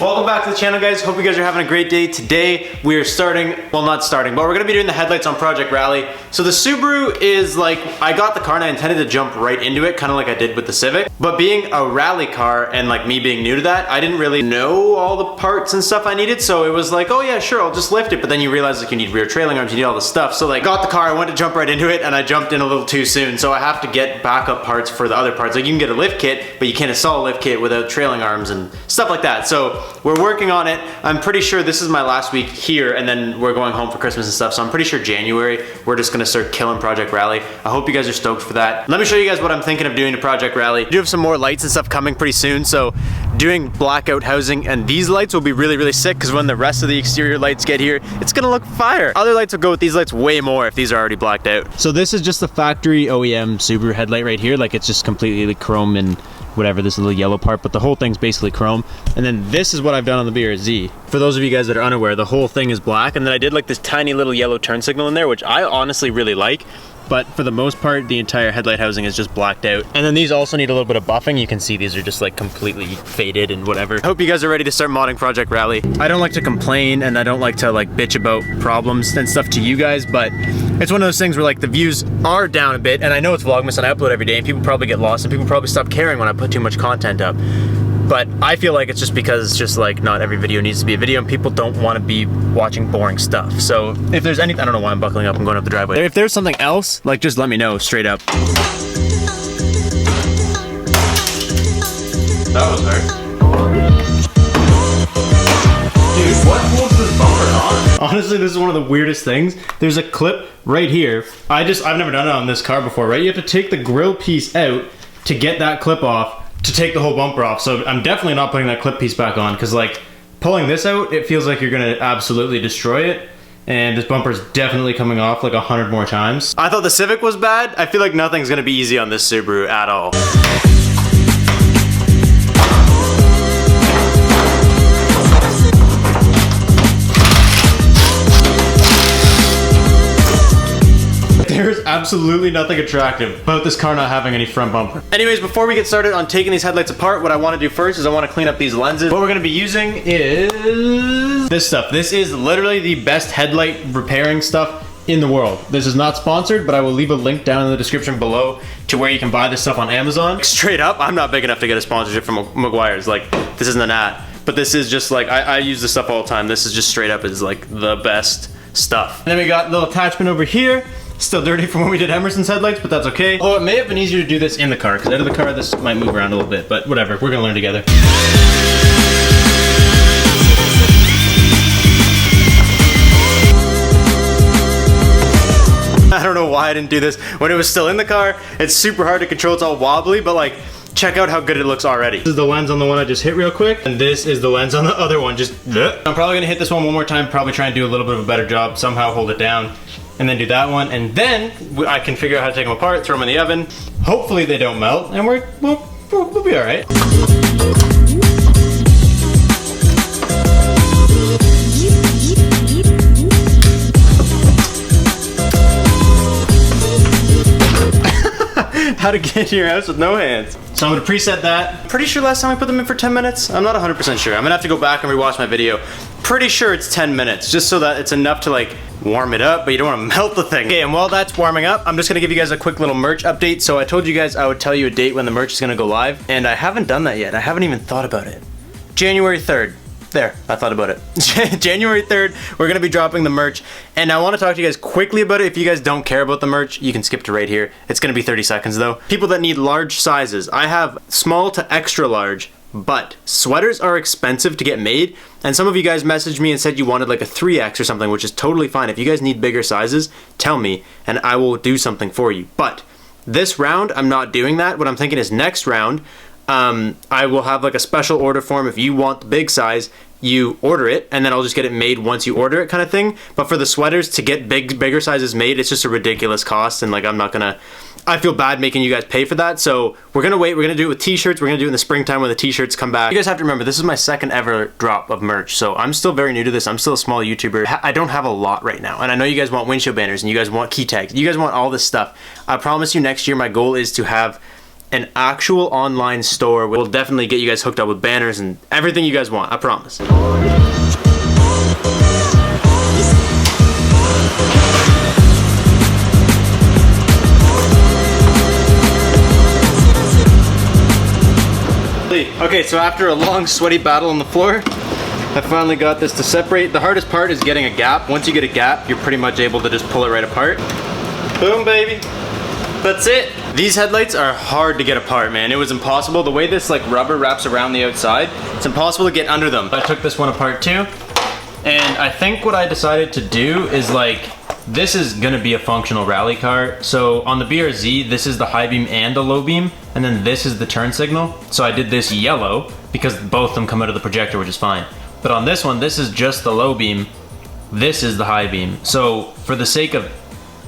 Welcome back to the channel, guys. Hope you guys are having a great day. Today we are starting, well, not starting, but we're gonna be doing the headlights on Project Rally. So the Subaru is like, I got the car and I intended to jump right into it, kind of like I did with the Civic. But being a rally car and like me being new to that, I didn't really know all the parts and stuff I needed. So it was like, oh yeah, sure, I'll just lift it. But then you realize like you need rear trailing arms, you need all this stuff. So like, got the car, I went to jump right into it and I jumped in a little too soon. So I have to get backup parts for the other parts. Like you can get a lift kit, but you can't install a lift kit without trailing arms and stuff like that. So we're working on it. I'm pretty sure this is my last week here and then we're going home for Christmas and stuff. So I'm pretty sure January, we're just gonna start killing Project Rally. I hope you guys are stoked for that. Let me show you guys what I'm thinking of doing to Project Rally. I do have some more lights and stuff coming pretty soon. So doing blackout housing, and these lights will be really, really sick because when the rest of the exterior lights get here, it's gonna look fire. Other lights will go with these lights way more if these are already blacked out. So this is just the factory OEM Subaru headlight right here. Like it's just completely chrome and whatever, this little yellow part, but the whole thing's basically chrome. And then this is what I've done on the BRZ. For those of you guys that are unaware, the whole thing is black, and then I did like this tiny little yellow turn signal in there, which I honestly really like. But for the most part, the entire headlight housing is just blacked out. And then these also need a little bit of buffing. You can see these are just like completely faded and whatever. I hope you guys are ready to start modding Project Rally. I don't like to complain and I don't like to like bitch about problems and stuff to you guys, but it's one of those things where like the views are down a bit, and I know it's Vlogmas and I upload every day and people probably get lost and people probably stop caring when I put too much content up. But I feel like it's just because it's just like not every video needs to be a video and people don't want to be watching boring stuff. So if there's any, I don't know why I'm buckling up and going up the driveway. If there's something else, like just let me know straight up. That was hard. Dude, what holds this bumper on? Honestly, this is one of the weirdest things. There's a clip right here. I've never done it on this car before, right? You have to take the grill piece out to get that clip off, to take the whole bumper off. So I'm definitely not putting that clip piece back on, because like pulling this out, it feels like you're gonna absolutely destroy it. And this bumper is definitely coming off like 100 more times. I thought the Civic was bad. I feel like nothing's gonna be easy on this Subaru at all. There's absolutely nothing attractive about this car not having any front bumper. Anyways, before we get started on taking these headlights apart, what I want to do first is I want to clean up these lenses. What we're going to be using is this stuff. This is literally the best headlight repairing stuff in the world. This is not sponsored, but I will leave a link down in the description below to where you can buy this stuff on Amazon. Straight up, I'm not big enough to get a sponsorship from Maguire's. Like, this isn't an ad, but this is just like, I use this stuff all the time. This is just straight up is like the best stuff. And then we got a little attachment over here. Still dirty from when we did Emerson's headlights, but that's okay. Oh, it may have been easier to do this in the car, because out of the car this might move around a little bit, but whatever, we're gonna learn together. I don't know why I didn't do this when it was still in the car. It's super hard to control, it's all wobbly, but like, check out how good it looks already. This is the lens on the one I just hit real quick, and this is the lens on the other one, just bleh. I'm probably gonna hit this one more time, probably try and do a little bit of a better job, somehow hold it down, and then do that one, and then I can figure out how to take them apart, throw them in the oven. Hopefully they don't melt, and we'll be all right. How to get in your house with no hands. So I'm gonna preset that. Pretty sure last time I put them in for 10 minutes. I'm not 100% sure. I'm gonna have to go back and rewatch my video. Pretty sure it's 10 minutes, just so that it's enough to like warm it up, but you don't wanna melt the thing. Okay, and while that's warming up, I'm just gonna give you guys a quick little merch update. So I told you guys I would tell you a date when the merch is gonna go live, and I haven't done that yet. I haven't even thought about it. January 3rd. There, I thought about it. January 3rd, we're gonna be dropping the merch, and I wanna talk to you guys quickly about it. If you guys don't care about the merch, you can skip to right here. It's gonna be 30 seconds though. People that need large sizes, I have small to extra large, but sweaters are expensive to get made, and some of you guys messaged me and said you wanted like a 3X or something, which is totally fine. If you guys need bigger sizes, tell me, and I will do something for you. But this round, I'm not doing that. What I'm thinking is next round, I will have like a special order form. If you want the big size, you order it, and then I'll just get it made once you order it, kind of thing. But for the sweaters, to get bigger sizes made, it's just a ridiculous cost, and like I feel bad making you guys pay for that. So we're gonna wait. We're gonna do it with t-shirts. We're gonna do it in the springtime when the t-shirts come back. You guys have to remember, this is my second ever drop of merch, so I'm still very new to this. I'm still a small YouTuber. I don't have a lot right now, and I know you guys want windshield banners and you guys want key tags. You guys want all this stuff. I promise you next year my goal is to have an actual online store. We'll definitely get you guys hooked up with banners and everything you guys want, I promise. Okay, so after a long sweaty battle on the floor, I finally got this to separate. The hardest part is getting a gap. Once you get a gap, you're pretty much able to just pull it right apart. Boom, baby. That's it. These headlights are hard to get apart, man. It was impossible. The way this like rubber wraps around the outside, it's impossible to get under them. I took this one apart too. And I think what I decided to do is like, this is gonna be a functional rally car. So on the BRZ, this is the high beam and the low beam, and then this is the turn signal. So I did this yellow because both of them come out of the projector, which is fine. But on this one, this is just the low beam. This is the high beam. So for the sake of,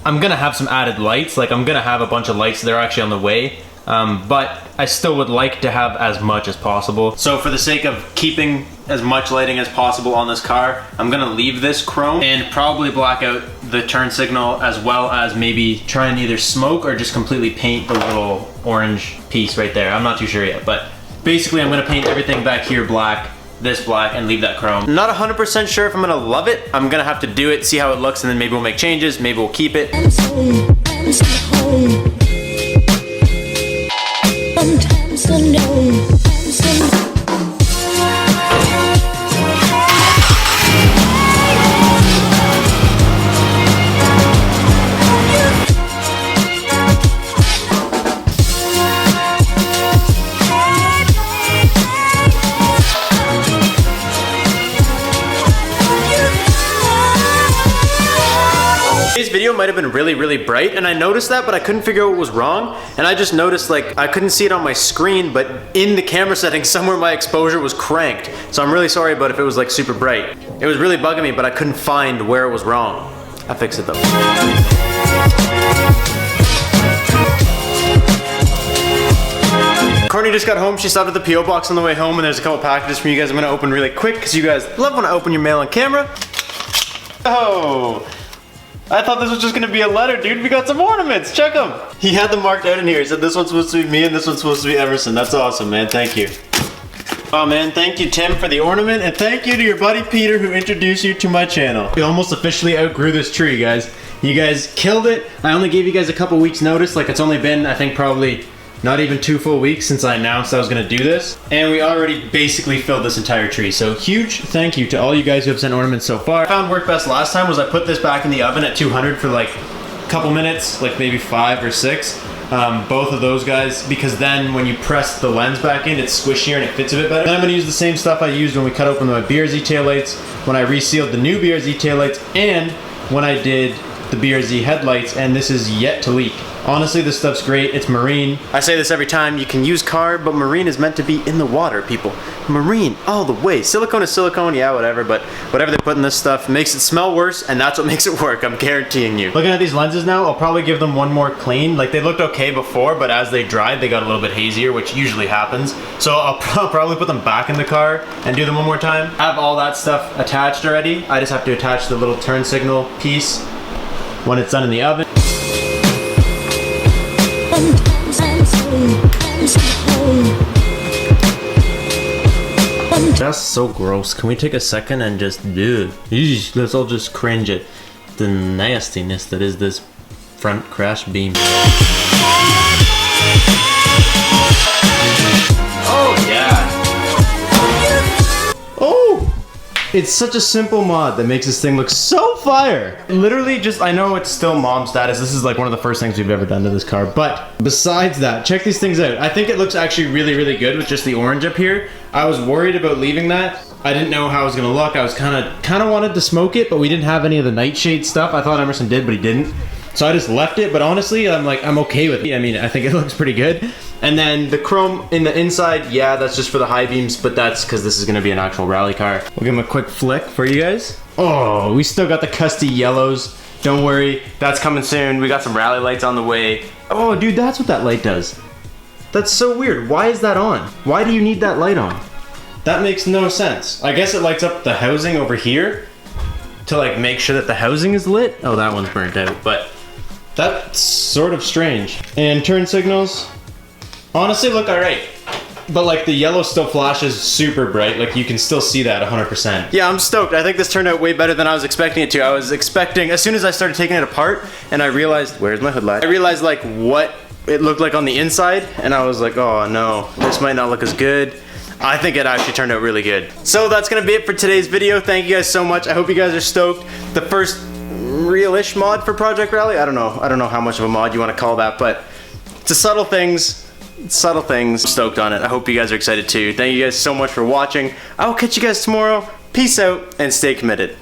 I'm gonna have some added lights. Like I'm gonna have a bunch of lights that are actually on the way. But I still would like to have as much as possible. So for the sake of keeping as much lighting as possible on this car, I'm gonna leave this chrome and probably black out the turn signal, as well as maybe try and either smoke or just completely paint the little orange piece right there. I'm not too sure yet, but basically I'm gonna paint everything back here black, this black, and leave that chrome. Not 100% sure if I'm gonna love it. I'm gonna have to do it, see how it looks, and then maybe we'll make changes, maybe we'll keep it. Sometimes I know. Today's video might have been really bright, and I noticed that, but I couldn't figure out what was wrong. And I just noticed like I couldn't see it on my screen, but in the camera settings somewhere my exposure was cranked. So I'm really sorry about if it was like super bright. It was really bugging me, but I couldn't find where it was wrong. I fixed it though. Courtney just got home. She stopped at the P.O. box on the way home, and there's a couple packages for you guys I'm gonna open really quick because you guys love when I open your mail on camera. Oh. I thought this was just gonna be a letter, dude. We got some ornaments, check them. He had them marked out in here. He said this one's supposed to be me and this one's supposed to be Emerson. That's awesome, man, thank you. Oh man, thank you Tim for the ornament, and thank you to your buddy Peter who introduced you to my channel. We almost officially outgrew this tree, guys. You guys killed it. I only gave you guys a couple weeks notice. Like it's only been, I think probably not even 2 full weeks since I announced I was gonna do this. And we already basically filled this entire tree. So huge thank you to all you guys who have sent ornaments so far. What I found worked best last time was I put this back in the oven at 200 for like a couple minutes, like maybe 5 or 6. Both of those guys, because then when you press the lens back in, it's squishier and it fits a bit better. Then I'm gonna use the same stuff I used when we cut open my BRZ taillights, when I resealed the new BRZ taillights, and when I did the BRZ headlights, and this is yet to leak. Honestly, this stuff's great. It's marine. I say this every time. You can use carb, but marine is meant to be in the water, people. Marine all the way. Silicone is silicone, yeah, whatever, but whatever they put in this stuff makes it smell worse, and that's what makes it work, I'm guaranteeing you. Looking at these lenses now, I'll probably give them one more clean. Like, they looked okay before, but as they dried, they got a little bit hazier, which usually happens. So I'll probably put them back in the car and do them one more time. I have all that stuff attached already. I just have to attach the little turn signal piece when it's done in the oven. That's so gross. Can we take a second and just let's all just cringe at the nastiness that is this front crash beam. Oh yeah. Oh! It's such a simple mod that makes this thing look so fire. Literally just, I know it's still mom status. This is like one of the first things we've ever done to this car. But besides that, check these things out. I think it looks actually really good with just the orange up here. I was worried about leaving that. I didn't know how it was gonna look. I was kind of wanted to smoke it, but we didn't have any of the nightshade stuff. I thought Emerson did, but he didn't. So I just left it, but honestly, I'm okay with it. I mean, I think it looks pretty good. And then the chrome in the inside, yeah, that's just for the high beams, but that's because this is gonna be an actual rally car. We'll give him a quick flick for you guys. Oh, we still got the custy yellows. Don't worry, that's coming soon. We got some rally lights on the way. Oh, dude, that's what that light does. That's so weird. Why is that on? Why do you need that light on? That makes no sense. I guess it lights up the housing over here to like make sure that the housing is lit. Oh, that one's burnt out, but that's sort of strange. And turn signals, honestly look alright. But like the yellow still flashes super bright, like you can still see that 100%. Yeah, I'm stoked. I think this turned out way better than I was expecting it to. I was expecting, as soon as I started taking it apart and I realized, where's my hood light? I realized like what it looked like on the inside and I was like, oh no, this might not look as good. I think it actually turned out really good. So that's gonna be it for today's video. Thank you guys so much. I hope you guys are stoked. The first real-ish mod for Project Rally. I don't know how much of a mod you want to call that, but it's a subtle things. Stoked on it. I hope you guys are excited too. Thank you guys so much for watching. I will catch you guys tomorrow. Peace out and stay committed.